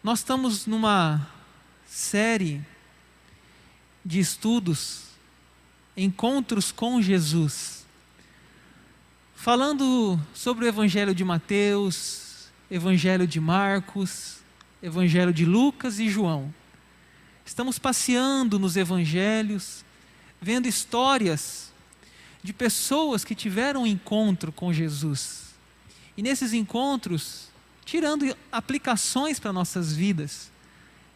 Nós estamos numa série de estudos, encontros com Jesus, falando sobre o Evangelho de Mateus, Evangelho de Marcos, Evangelho de Lucas e João. Estamos passeando nos Evangelhos, vendo histórias de pessoas que tiveram um encontro com Jesus. E nesses encontros, tirando aplicações para nossas vidas,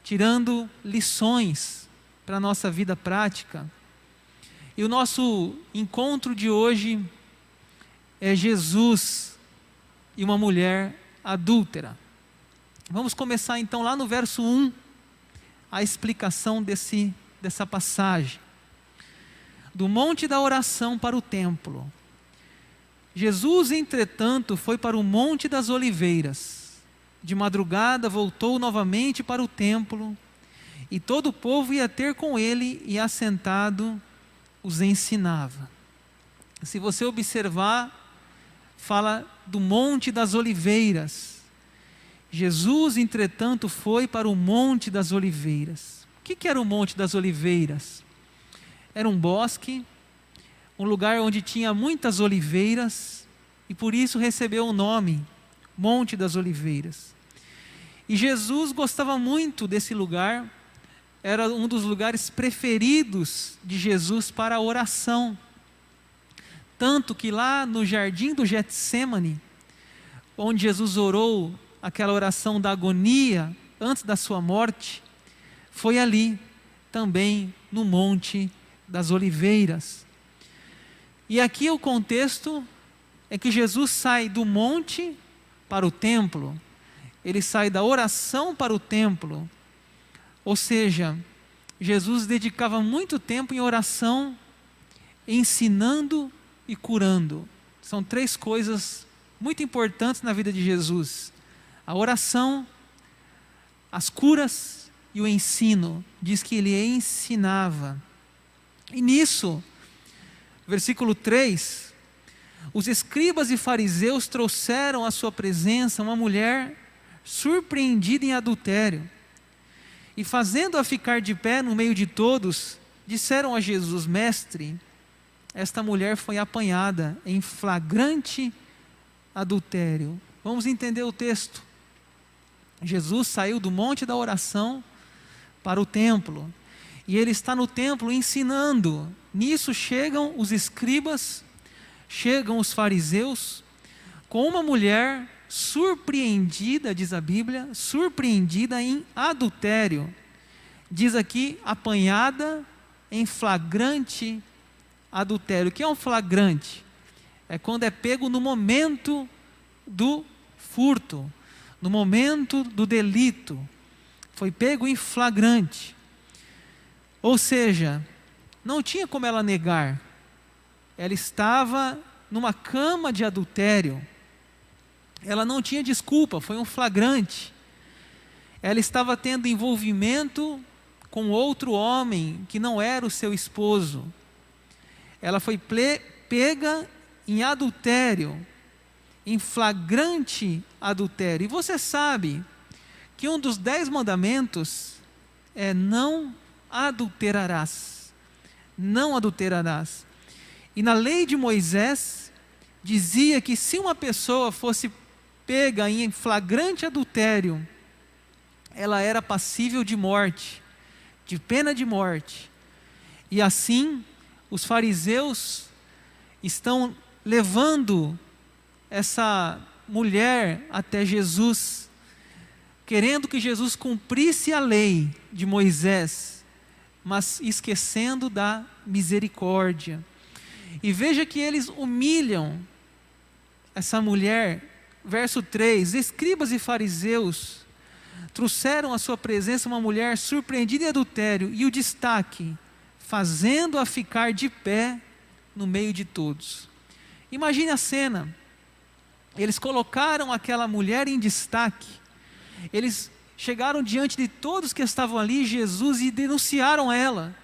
tirando lições para a nossa vida prática. E o nosso encontro de hoje é Jesus e uma mulher adúltera. Vamos começar então lá no verso 1, a explicação dessa passagem. Do monte da oração para o templo. Jesus, entretanto, foi para o monte das oliveiras. De madrugada voltou novamente para o templo, e todo o povo ia ter com ele, e assentado os ensinava. Se você observar, fala do monte das oliveiras. Jesus, entretanto, foi para o monte das oliveiras. O que era o monte das oliveiras? Era um bosque, um lugar onde tinha muitas oliveiras, e por isso recebeu o nome, Monte das Oliveiras. E Jesus gostava muito desse lugar, era um dos lugares preferidos de Jesus para a oração. Tanto que lá no jardim do Getsêmani, onde Jesus orou aquela oração da agonia antes da sua morte, foi ali também no Monte das Oliveiras. E aqui o contexto é que Jesus sai do monte para o templo, ele sai da oração para o templo, ou seja, Jesus dedicava muito tempo em oração, ensinando e curando. São três coisas muito importantes na vida de Jesus: a oração, as curas e o ensino. Diz que ele ensinava. E nisso, versículo 3, os escribas e fariseus trouxeram à sua presença uma mulher surpreendida em adultério. E fazendo-a ficar de pé no meio de todos, disseram a Jesus: Mestre, esta mulher foi apanhada em flagrante adultério. Vamos entender o texto. Jesus saiu do monte da oração para o templo. E ele está no templo ensinando. Nisso chegam os escribas, chegam os fariseus, com uma mulher surpreendida, diz a Bíblia, surpreendida em adultério. Diz aqui, apanhada em flagrante adultério. O que é um flagrante? É quando é pego no momento do furto, no momento do delito. Foi pego em flagrante. Ou seja, não tinha como ela negar. Ela estava numa cama de adultério. Ela não tinha desculpa, foi um flagrante. Ela estava tendo envolvimento com outro homem que não era o seu esposo. Ela foi pega em adultério, em flagrante adultério. E você sabe que um dos 10 mandamentos é não adulterarás. Não adulterarás. E na lei de Moisés, dizia que se uma pessoa fosse pega em flagrante adultério, ela era passível de morte, de pena de morte. E assim, os fariseus estão levando essa mulher até Jesus, querendo que Jesus cumprisse a lei de Moisés, mas esquecendo da misericórdia. E veja que eles humilham essa mulher. Verso 3, escribas e fariseus trouxeram à sua presença uma mulher surpreendida em adultério, e o destaque, fazendo-a ficar de pé no meio de todos. Imagine a cena. Eles colocaram aquela mulher em destaque. Eles chegaram diante de todos que estavam ali, Jesus, e denunciaram ela.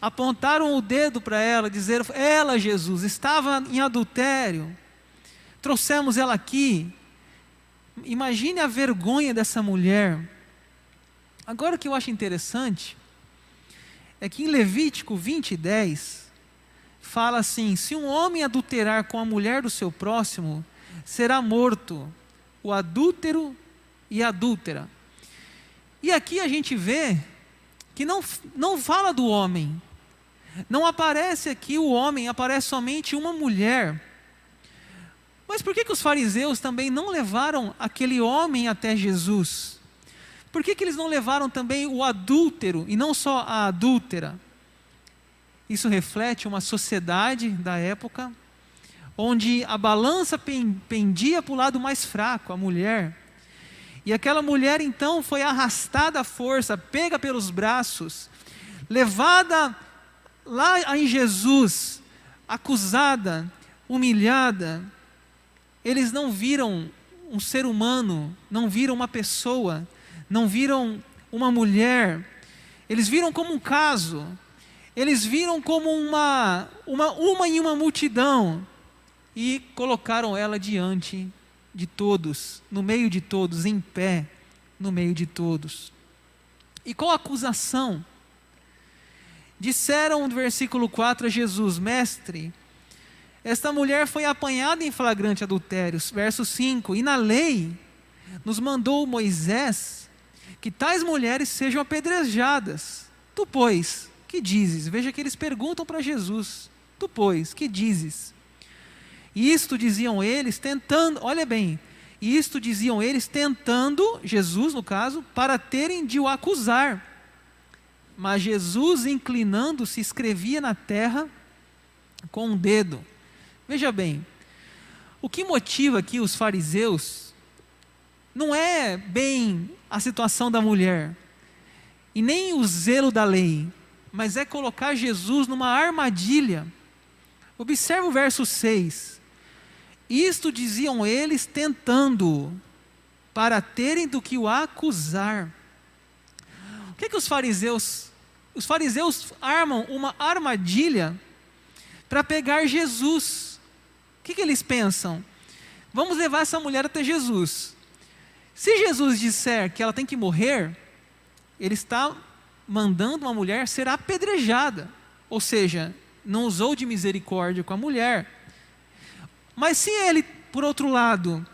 Apontaram o dedo para ela, dizeram: ela, Jesus, estava em adultério. Trouxemos ela aqui. Imagine a vergonha dessa mulher. Agora o que eu acho interessante é que em Levítico 20:10 fala assim: se um homem adulterar com a mulher do seu próximo, será morto o adúltero e a adúltera. E aqui a gente vê que não fala do homem, não aparece aqui o homem, aparece somente uma mulher. Mas por que os fariseus também não levaram aquele homem até Jesus? Por que eles não levaram também o adúltero e não só a adúltera? Isso reflete uma sociedade da época, onde a balança pendia para o lado mais fraco, a mulher. E aquela mulher então foi arrastada à força, pega pelos braços, levada lá em Jesus, acusada, humilhada. Eles não viram um ser humano, não viram uma pessoa, não viram uma mulher, eles viram como um caso, eles viram como uma em uma multidão, e colocaram ela diante de todos, no meio de todos, em pé, no meio de todos. E qual a acusação? Disseram no versículo 4 a Jesus: Mestre, esta mulher foi apanhada em flagrante adultério. Verso 5, e na lei nos mandou Moisés que tais mulheres sejam apedrejadas. Tu, pois, que dizes? Veja que eles perguntam para Jesus: tu, pois, que dizes? E isto diziam eles tentando, olha bem, isto diziam eles tentando, Jesus no caso, para terem de o acusar. Mas Jesus, inclinando-se, escrevia na terra com um dedo. Veja bem, o que motiva aqui os fariseus não é bem a situação da mulher, e nem o zelo da lei, mas é colocar Jesus numa armadilha. Observe o verso 6. Isto diziam eles tentando, para terem do que o acusar. O que os fariseus armam uma armadilha para pegar Jesus. O que eles pensam? Vamos levar essa mulher até Jesus. Se Jesus disser que ela tem que morrer, ele está mandando uma mulher ser apedrejada, ou seja, não usou de misericórdia com a mulher. Mas se ele, por outro lado,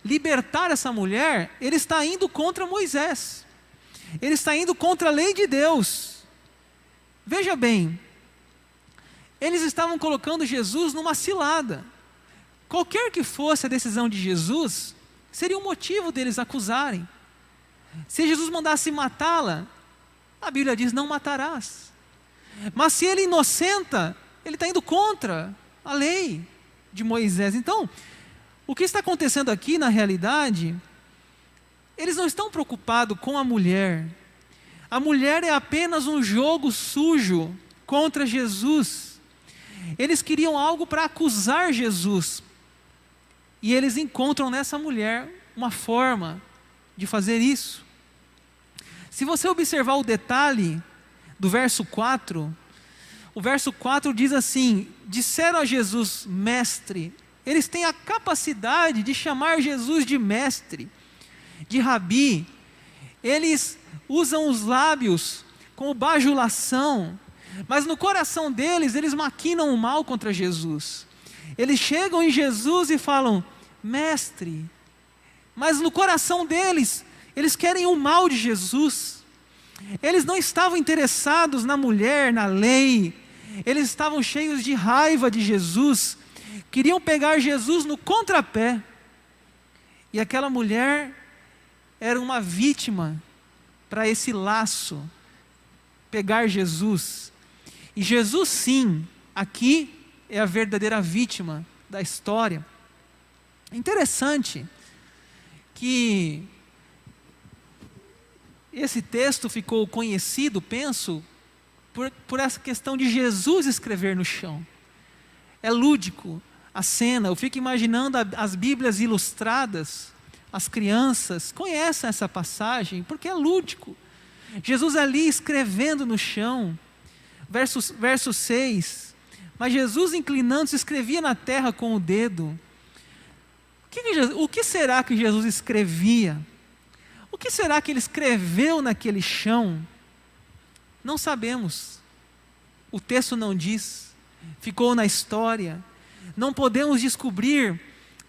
libertar essa mulher, ele está indo contra Moisés, ele está indo contra a lei de Deus. Veja bem, eles estavam colocando Jesus numa cilada. Qualquer que fosse a decisão de Jesus, seria um motivo deles acusarem. Se Jesus mandasse matá-la, a Bíblia diz: não matarás. Mas se ele inocenta, ele está indo contra a lei de Moisés. Então, o que está acontecendo aqui na realidade, eles não estão preocupados com a mulher. A mulher é apenas um jogo sujo contra Jesus. Eles queriam algo para acusar Jesus, e eles encontram nessa mulher uma forma de fazer isso. Se você observar o detalhe do verso 4, o verso 4 diz assim: disseram a Jesus, mestre. Eles têm a capacidade de chamar Jesus de mestre, de rabi. Eles usam os lábios com bajulação, mas no coração deles, eles maquinam o mal contra Jesus. Eles chegam em Jesus e falam, mestre, mas no coração deles, eles querem o mal de Jesus. Eles não estavam interessados na mulher, na lei. Eles estavam cheios de raiva de Jesus, queriam pegar Jesus no contrapé. E aquela mulher era uma vítima para esse laço, pegar Jesus. E Jesus, sim, aqui é a verdadeira vítima da história. Interessante que esse texto ficou conhecido, penso, por essa questão de Jesus escrever no chão. É lúdico a cena, eu fico imaginando as Bíblias ilustradas, as crianças conhecem essa passagem, porque é lúdico. Jesus ali escrevendo no chão, verso 6, mas Jesus inclinando-se escrevia na terra com o dedo. O que será que Jesus escrevia? O que será que ele escreveu naquele chão? Não sabemos. O texto não diz. Ficou na história. Não podemos descobrir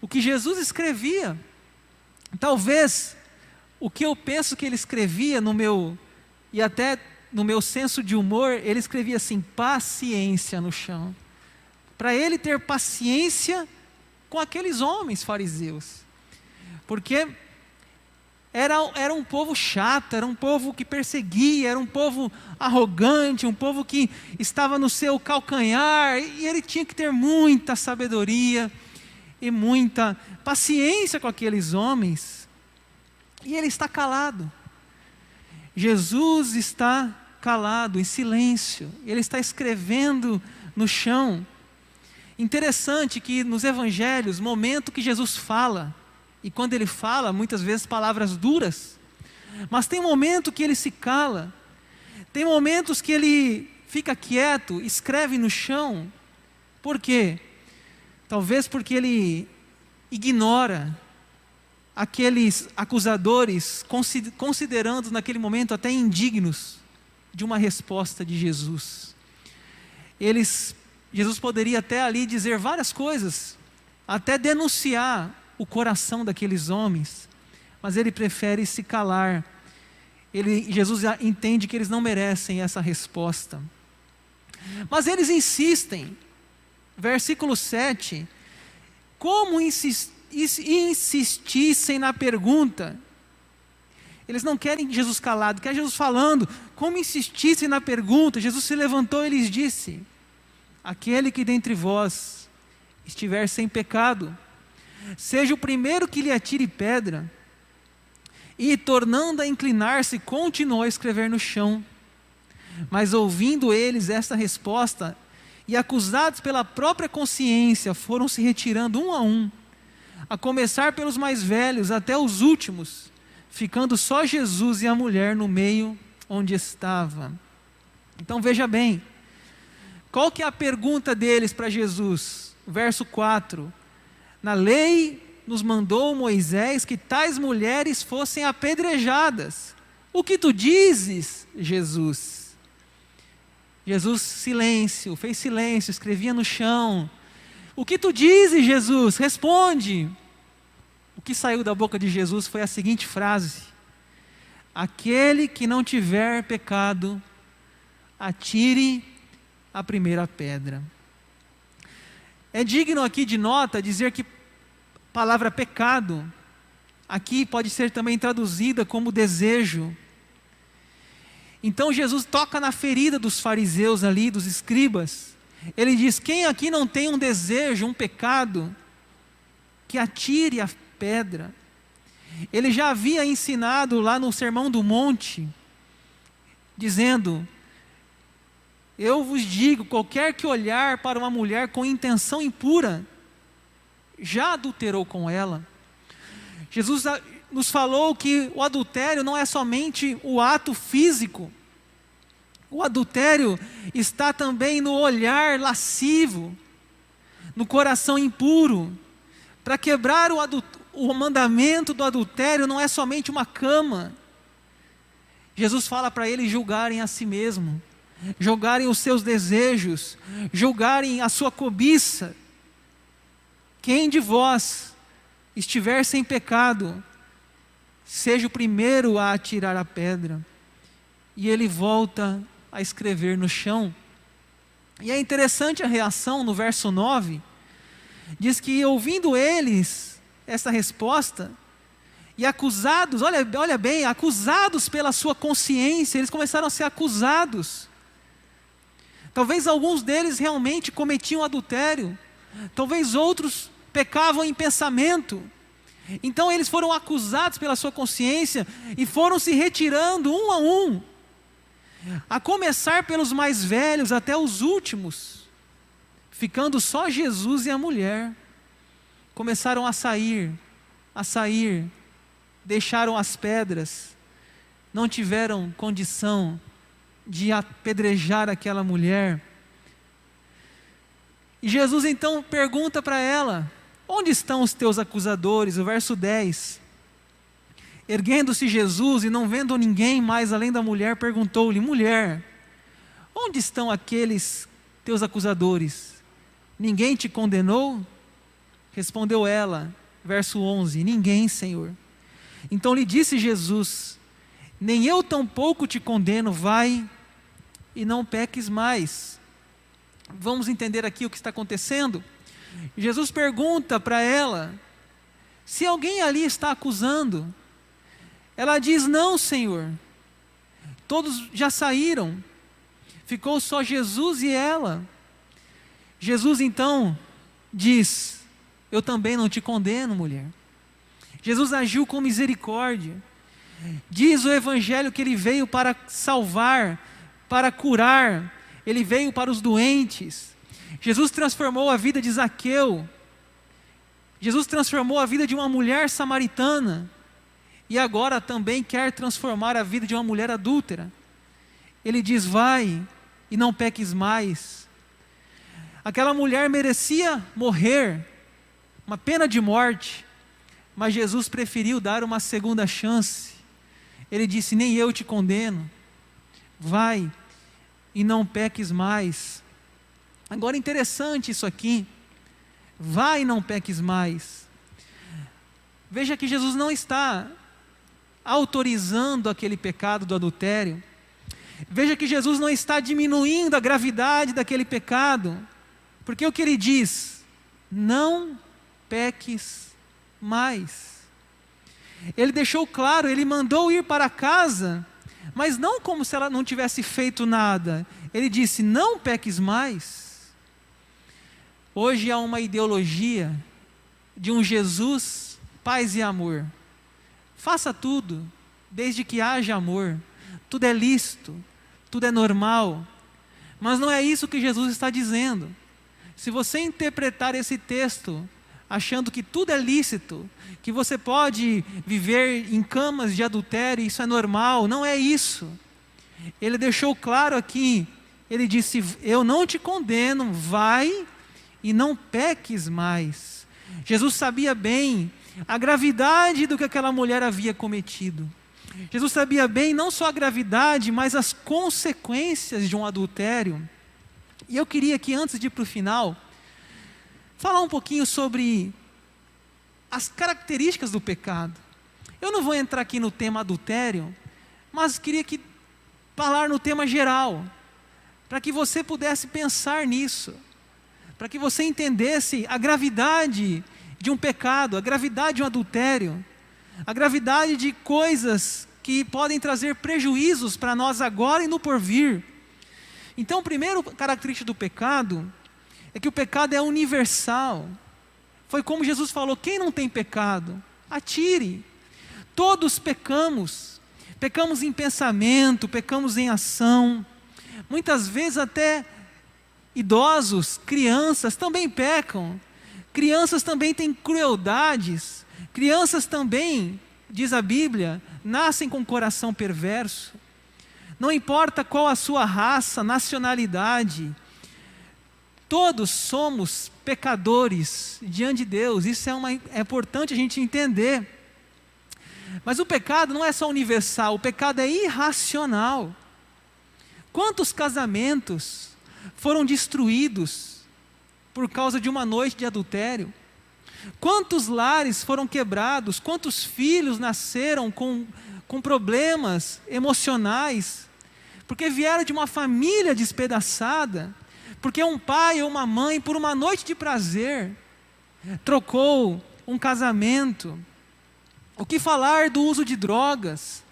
o que Jesus escrevia. Talvez o que eu penso que ele escrevia e até no meu senso de humor, ele escrevia assim: paciência no chão. Para ele ter paciência com aqueles homens fariseus. Porque era um povo chato, era um povo que perseguia, era um povo arrogante, um povo que estava no seu calcanhar, e ele tinha que ter muita sabedoria e muita paciência com aqueles homens. E ele está calado. Jesus está calado, em silêncio. Ele está escrevendo no chão. Interessante que nos evangelhos, momento que Jesus fala, e quando ele fala, muitas vezes palavras duras, mas tem momento que ele se cala, tem momentos que ele fica quieto, escreve no chão. Por quê? Talvez porque ele ignora aqueles acusadores, considerando naquele momento até indignos de uma resposta de Jesus. Jesus poderia até ali dizer várias coisas, até denunciar o coração daqueles homens, mas ele prefere se calar. Jesus entende que eles não merecem essa resposta. Mas eles insistem, versículo 7, como insistissem na pergunta. Eles não querem Jesus calado, querem Jesus falando. Como insistissem na pergunta, Jesus se levantou e lhes disse: aquele que dentre vós estiver sem pecado, seja o primeiro que lhe atire pedra. E, tornando a inclinar-se, continuou a escrever no chão. Mas ouvindo eles esta resposta, e acusados pela própria consciência, foram se retirando um, a começar pelos mais velhos até os últimos, ficando só Jesus e a mulher no meio onde estava. Então veja bem, qual que é a pergunta deles para Jesus? Verso 4, na lei nos mandou Moisés que tais mulheres fossem apedrejadas. O que tu dizes, Jesus? Jesus, silêncio, fez silêncio, escrevia no chão. O que tu dizes, Jesus? Responde. O que saiu da boca de Jesus foi a seguinte frase: aquele que não tiver pecado, atire a primeira pedra. É digno aqui de nota dizer que a palavra pecado aqui pode ser também traduzida como desejo. Então Jesus toca na ferida dos fariseus ali, dos escribas. Ele diz: quem aqui não tem um desejo, um pecado, que atire a pedra. Ele já havia ensinado lá no Sermão do Monte, dizendo: eu vos digo, qualquer que olhar para uma mulher com intenção impura, já adulterou com ela. Jesus nos falou que o adultério não é somente o ato físico. O adultério está também no olhar lascivo, no coração impuro. Para quebrar o mandamento do adultério não é somente uma cama. Jesus fala para eles julgarem a si mesmo, julgarem os seus desejos, julgarem a sua cobiça. Quem de vós estiver sem pecado, seja o primeiro a atirar a pedra. E ele volta a escrever no chão. E é interessante a reação no verso 9, diz que ouvindo eles essa resposta, e acusados, olha bem, acusados pela sua consciência, eles começaram a ser acusados. Talvez alguns deles realmente cometiam adultério, talvez outros pecavam em pensamento. Então eles foram acusados pela sua consciência e foram se retirando um, a começar pelos mais velhos até os últimos, ficando só Jesus e a mulher. Começaram a sair, deixaram as pedras, não tiveram condição de apedrejar aquela mulher. E Jesus então pergunta para ela: onde estão os teus acusadores? O verso 10. Erguendo-se Jesus e não vendo ninguém mais além da mulher, perguntou-lhe: mulher, onde estão aqueles teus acusadores? Ninguém te condenou? Respondeu ela, verso 11: ninguém, Senhor. Então lhe disse Jesus: nem eu tampouco te condeno, vai e não peques mais. Vamos entender aqui o que está acontecendo. Jesus pergunta para ela se alguém ali está acusando. Ela diz: não, Senhor, todos já saíram, ficou só Jesus e ela. Jesus então diz: eu também não te condeno, mulher. Jesus agiu com misericórdia. Diz o Evangelho que ele veio para salvar, para curar, ele veio para os doentes. Jesus transformou a vida de Zaqueu, Jesus transformou a vida de uma mulher samaritana, e agora também quer transformar a vida de uma mulher adúltera. Ele diz: vai e não peques mais. Aquela mulher merecia morrer, uma pena de morte, mas Jesus preferiu dar uma segunda chance. Ele disse: nem eu te condeno, vai e não peques mais. Agora, interessante isso aqui, vai e não peques mais. Veja que Jesus não está autorizando aquele pecado do adultério. Veja que Jesus não está diminuindo a gravidade daquele pecado, porque o que ele diz: não peques mais. Ele deixou claro, ele mandou ir para casa, mas não como se ela não tivesse feito nada. Ele disse: não peques mais. Hoje há uma ideologia de um Jesus, paz e amor. Faça tudo, desde que haja amor. Tudo é lícito, tudo é normal. Mas não é isso que Jesus está dizendo. Se você interpretar esse texto achando que tudo é lícito, que você pode viver em camas de adultério, isso é normal, não é isso. Ele deixou claro aqui, ele disse: eu não te condeno, vai e não peques mais. Jesus sabia bem a gravidade do que aquela mulher havia cometido. Jesus sabia bem não só a gravidade, mas as consequências de um adultério. E eu queria que, antes de ir para o final, falar um pouquinho sobre as características do pecado. Eu não vou entrar aqui no tema adultério, mas queria falar no tema geral, para que você pudesse pensar nisso, para que você entendesse a gravidade de um pecado, a gravidade de um adultério, a gravidade de coisas que podem trazer prejuízos para nós agora e no porvir. Então, a primeira característica do pecado é que o pecado é universal. Foi como Jesus falou: quem não tem pecado, atire. Todos pecamos. Pecamos em pensamento, pecamos em ação. Muitas vezes até idosos, crianças também pecam. Crianças também têm crueldades. Crianças também, diz a Bíblia, nascem com coração perverso. Não importa qual a sua raça, nacionalidade, todos somos pecadores diante de Deus. Isso é importante a gente entender. Mas o pecado não é só universal, o pecado é irracional. Quantos casamentos foram destruídos por causa de uma noite de adultério? Quantos lares foram quebrados? Quantos filhos nasceram com problemas emocionais? Porque vieram de uma família despedaçada. Porque um pai ou uma mãe, por uma noite de prazer, trocou um casamento. O que falar do uso de drogas,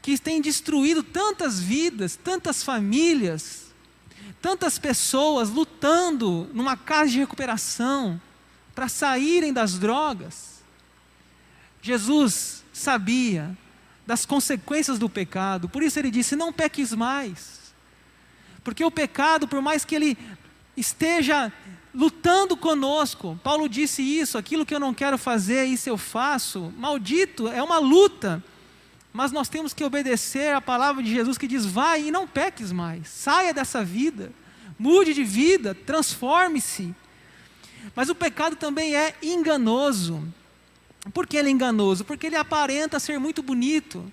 que tem destruído tantas vidas, tantas famílias, tantas pessoas lutando numa casa de recuperação para saírem das drogas. Jesus sabia das consequências do pecado, por isso ele disse: não peques mais. Porque o pecado, por mais que ele esteja lutando conosco, Paulo disse isso: aquilo que eu não quero fazer, isso eu faço. Maldito, é uma luta, mas nós temos que obedecer a palavra de Jesus que diz: vai e não peques mais, saia dessa vida, mude de vida, transforme-se. Mas o pecado também é enganoso. Por que ele é enganoso? Porque ele aparenta ser muito bonito.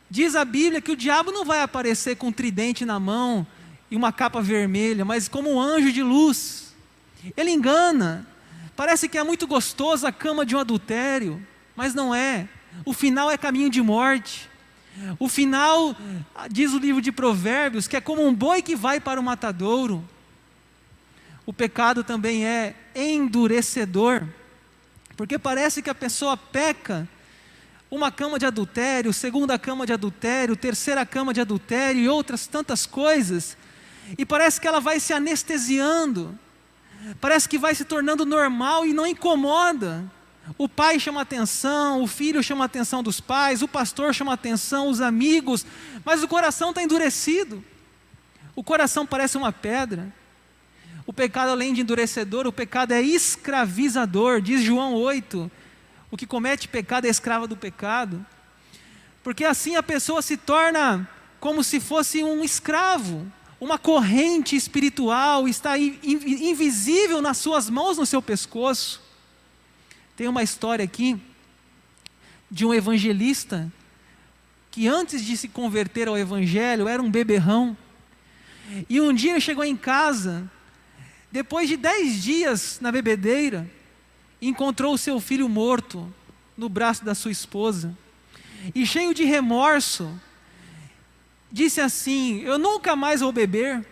Diz a Bíblia que o diabo não vai aparecer com um tridente na mão e uma capa vermelha, mas como um anjo de luz. Ele engana. Parece que é muito gostoso a cama de um adultério, mas não é. O final é caminho de morte. O final, diz o livro de Provérbios, que é como um boi que vai para o matadouro. O pecado também é endurecedor, porque parece que a pessoa peca, uma cama de adultério, segunda cama de adultério, terceira cama de adultério e outras tantas coisas, e parece que ela vai se anestesiando, parece que vai se tornando normal e não incomoda. O pai chama atenção, o filho chama atenção dos pais, o pastor chama atenção, os amigos, mas o coração está endurecido, o coração parece uma pedra. O pecado, além de endurecedor, o pecado é escravizador. Diz João 8, o que comete pecado é escravo do pecado. Porque assim a pessoa se torna como se fosse um escravo, uma corrente espiritual, está invisível nas suas mãos, no seu pescoço. Tem uma história aqui, de um evangelista, que antes de se converter ao evangelho, era um beberrão. E um dia ele chegou em casa, depois de 10 dias na bebedeira, encontrou o seu filho morto no braço da sua esposa. E cheio de remorso, disse assim: eu nunca mais vou beber,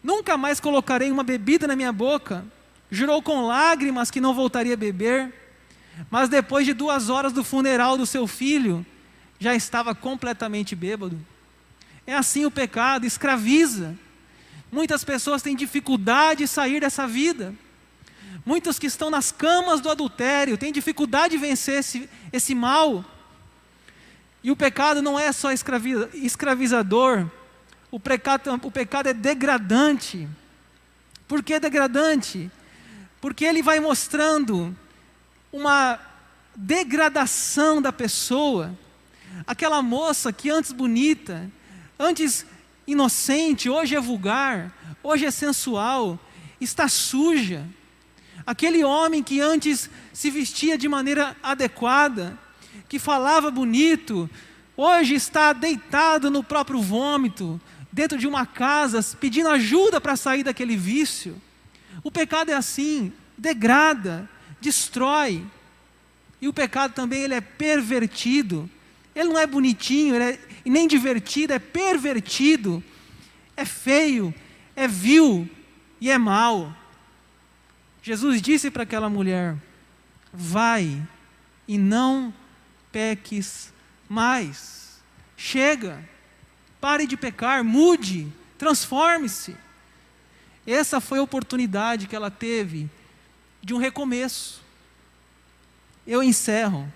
nunca mais colocarei uma bebida na minha boca. Jurou com lágrimas que não voltaria a beber, mas depois de 2 horas do funeral do seu filho, já estava completamente bêbado. É assim o pecado, escraviza. Muitas pessoas têm dificuldade de sair dessa vida. Muitos que estão nas camas do adultério têm dificuldade de vencer esse mal. E o pecado não é só escravizador, o pecado é degradante. Por que degradante? Porque ele vai mostrando uma degradação da pessoa. Aquela moça que antes bonita, antes inocente, hoje é vulgar, hoje é sensual, está suja. Aquele homem que antes se vestia de maneira adequada, que falava bonito, hoje está deitado no próprio vômito, dentro de uma casa, pedindo ajuda para sair daquele vício. O pecado é assim, degrada, destrói. E o pecado também ele é pervertido. Ele não é bonitinho, e nem divertido, é pervertido, é feio, é vil e é mau. Jesus disse para aquela mulher: vai e não peques mais. Chega, pare de pecar, mude, transforme-se. Essa foi a oportunidade que ela teve de um recomeço. Eu encerro.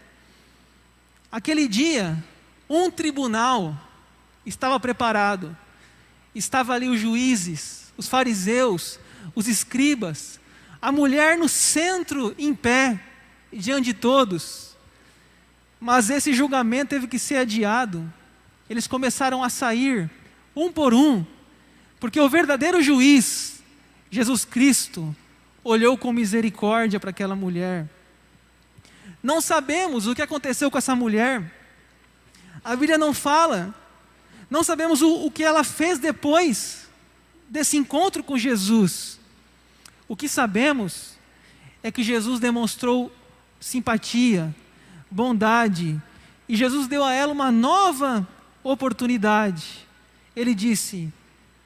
Aquele dia, um tribunal estava preparado. Estava ali os juízes, os fariseus, os escribas, a mulher no centro, em pé, diante de todos. Mas esse julgamento teve que ser adiado. Eles começaram a sair, um por um, porque o verdadeiro juiz, Jesus Cristo, olhou com misericórdia para aquela mulher. Não sabemos o que aconteceu com essa mulher. A Bíblia não fala. Não sabemos o que ela fez depois desse encontro com Jesus. O que sabemos é que Jesus demonstrou simpatia, bondade, e Jesus deu a ela uma nova oportunidade. Ele disse: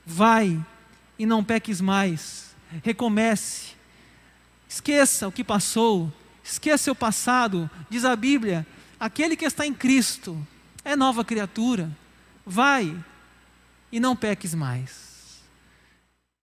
vai e não peques mais, recomece, esqueça o que passou, esqueça o passado. Diz a Bíblia: aquele que está em Cristo é nova criatura. Vai e não peques mais.